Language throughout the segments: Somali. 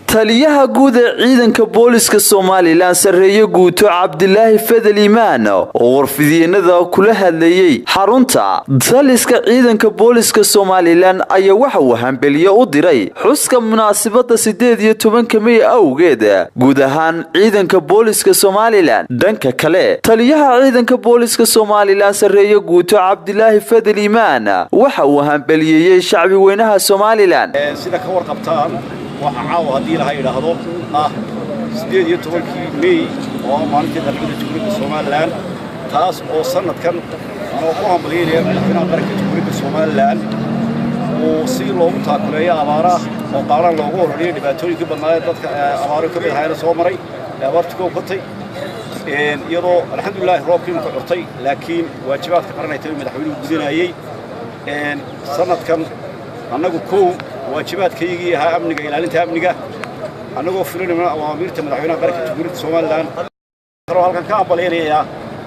taliyaha guud ee ciidanka booliska Soomaaliland sareeyo guuto Cabdilaahi Fadel Imaan oo warfideenada kula hadlayay xarunta taliska ciidanka booliska Soomaaliland ayaa waxa uu hambaliyo u diray xuska munaasabada 18 May awgeed guud ahaan ciidanka booliska Soomaaliland dhanka kale taliyaha ciidanka booliska Soomaaliland sareeyo guuto Cabdilaahi Fadel Imaan waxa uu hambaliyay shacbi weynaha Soomaaliland sida ka warqabtaan وحاو هدي لها يلاحظوا سديد يتوقع مي ومانتي تقريبا تقريبا الصوماليان تاس أو سنة كان أنا وقوهم بليري لكن أقرأ تقريبا الصوماليان وصير لهم تاكلية أمارة وقارن لوجو رني دبتوري كبرنا يتذكر أمارة كبير هاي الصومري أمارتكو قطي يرو الحمد لله روكين قطي لكن واجبات كبرنا يتم مدحولين بدنا أي سنة كان أنا كوكو واجبات كيجي ها أمنية إلى أنت أمنية أنا قفلنا من أوامر تمدحونا بركة جمهورية الصوماليland ترى هالكان كان بالينيا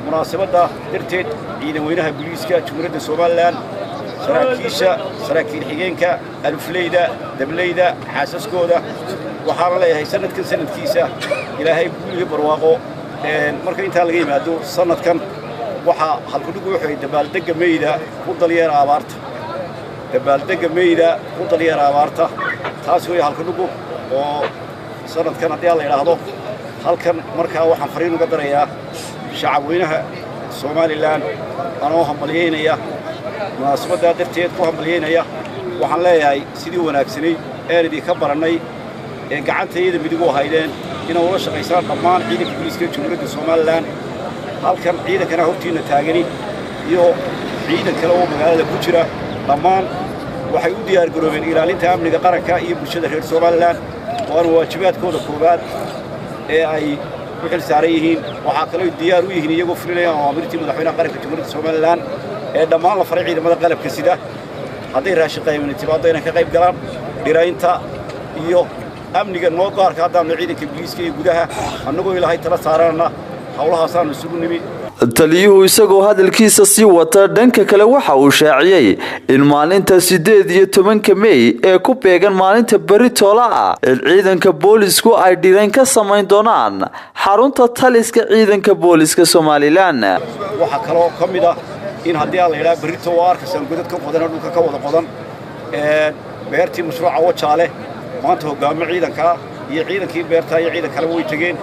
مناسبة ده درتت إذا وينها بوليسكا جمهورية الصوماليland سراكيشة سراكين حجينكا الفليدة دبليدة حاسس كودا وحارة لها هي سنة كل سنة كيسة إلى هاي بولي برواقو مركين تالجي ما دو سنة كان وح هالكلو وحيد دبال دقة ميدا وضلير عبارت دبالدق ميدا وطلير عبارته تاسوي هالكنوجو وصارت كانت يلا يلاحظوا هالكن مركها وحن فرينو قدريا شعبوينها الصوماليland أنا وهم مليانية مناسبة درتيت وهم مليانية وحن لا ياي سيدي وناكسني أردي كبر الناي قعدت يد بدو هايدين هنا ورش قيسان طمان عيدك بوليسكي جمهورية الصوماليland هالكن عيدك أنا هوتين تاجني يو عيدك لو مقالة بوشرة طمان waxay u diyaar garoobeen ilaalinta amniga qaranka iyo bulshada reer Soomaaliland oo waajibaadkooda koobaad ee ay ku xil saaran yihiin waxa kale oo diyaar u yihiin iyagoo fulinaya amartii madaxweynaha qaranka Jamhuuriyadda Soomaaliland ee dhammaan la faray ciidamada qalabka sida haday raashin qaybin tibaado inay ka qayb galaan dhiraynta iyo amniga noo gaarka hadaan ciidanka booliiska ee gudaha annagoo ilaahay tala saarana hawlahaas aan isugu nimid taliyuhu isagoo hadalkiisa si wata dhanka kale waxa uu shaaciyay in maalinta 18 May ee ku beegan maalinta Baritola ee ciidanka boolisku ay dhireen ka sameyn doonaan xarunta taliska ciidanka booliska Soomaaliland waxa kale oo kamid ah in hadii la yiraahdo Barito waarka san godadka qodan dhulka ka wada qodan beertii mashruuca wajaale maanta hogaamiye ciidanka iyo ciidankii beerta iyo ciidan kale way tageen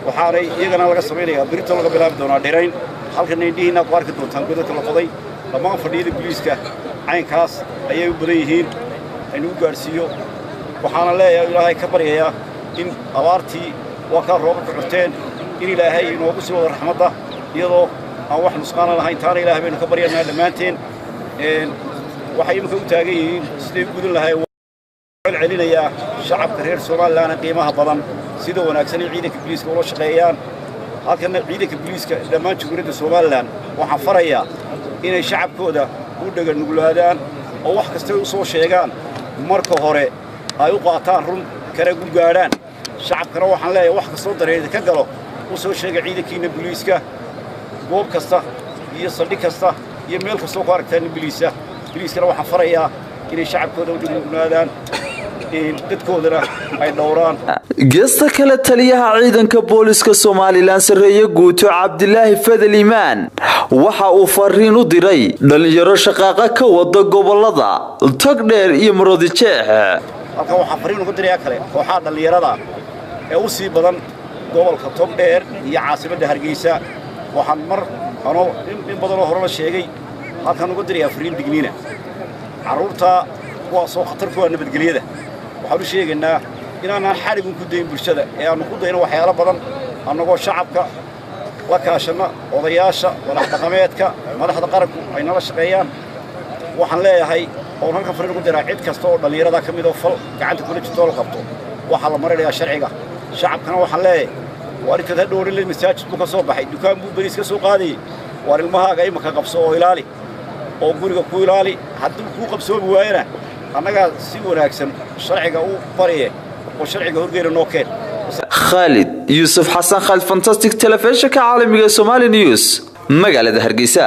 waxaanay iyagana laga sameeyaa Barito laga bilaabi doonaa dhirayn halkan indhihiina ku arki doontaan godadka la qoday dhammaan fadhiyada booliiska caynkaas ayay u badan yihiin inuu gaarsiiyo waxaana leeyahay ilaahay ka baryayaa in abaartii waa ka roob ka xurteen in ilaahay inoogu soo raxmada iyadoo aan wax nusqaan lahayn taana ilaahay baynu ka baryaynaa dhamaanteen waxay imka u taagan yihiin sidii gudan lahayd celinaya shacabka reer Soomaaliland qiimaha badan sida wanaagsan ciidanka booliiska oo shaqeeyaan halkan ciidanka booliiska dhammaan Jamhuuriyadda Soomaaliland waxaan farayaa inay shacabkooda u dhagan nuglaadaan oo wax kasta u soo sheegaan marka hore ay u qaataan run kala gaaraan shacabkana waxaan leeyahay wax kasta oo dareere ka galo u soo sheega ciidankiina booliiska goob kasta iyo saldhig kasta iyo meel kasta oo ku aragtaan booliiskana waxaan farayaa inay shacabkooda u nuglaadaan dadkoodana ay dhowraan geesta kale taliyaha ciidanka booliska Soomaaliland sareeyo guuto Cabdilaahi Fadel Imaan waxa uu fariin u diray dhalinyaro shaqaaqa ka wada gobolada Togdheer iyo Maroodijeex halka waxa fariin ugu diray kale kooxaha dhalinyarada ee u sii badan gobolka Togdheer iyo caasimadda Hargeysa waxaan mar in badan oo hore la sheegay halkan ugu diray fariin digniina caruurta waa soo khatar ku ah nabadgelyada waxaan u sheegaynaa inaan xariib ku dayn bulshada ee aan ku dayno waxyaalo badan annagoo shacabka la kaashana odayaasha walax dhaqameedka madaxda qaranku ay nala shaqeeyaan waxaan leeyahay oo halka fariin ugu diraa cid kasta oo dhalinyarada kamid ah fal gacanta kula jirto la qabto waxa la marinayaa sharciga shacabkana waxaan leeyahay waarikada dhowrin masaajidku ka soo baxay dukaan buu bariis ka soo qaaday waar ilmahaaga ay maka qabso oo ilaali oo guriga ku ilaali haddii ku qabsoobi waayna annaga si wanaagsan sharciga u bariye oo sharciga horgeena noo keen Khalid Yusuf Hassan Khalid Fantastic Television ka caalamiga Somali News magaalada Hargeysa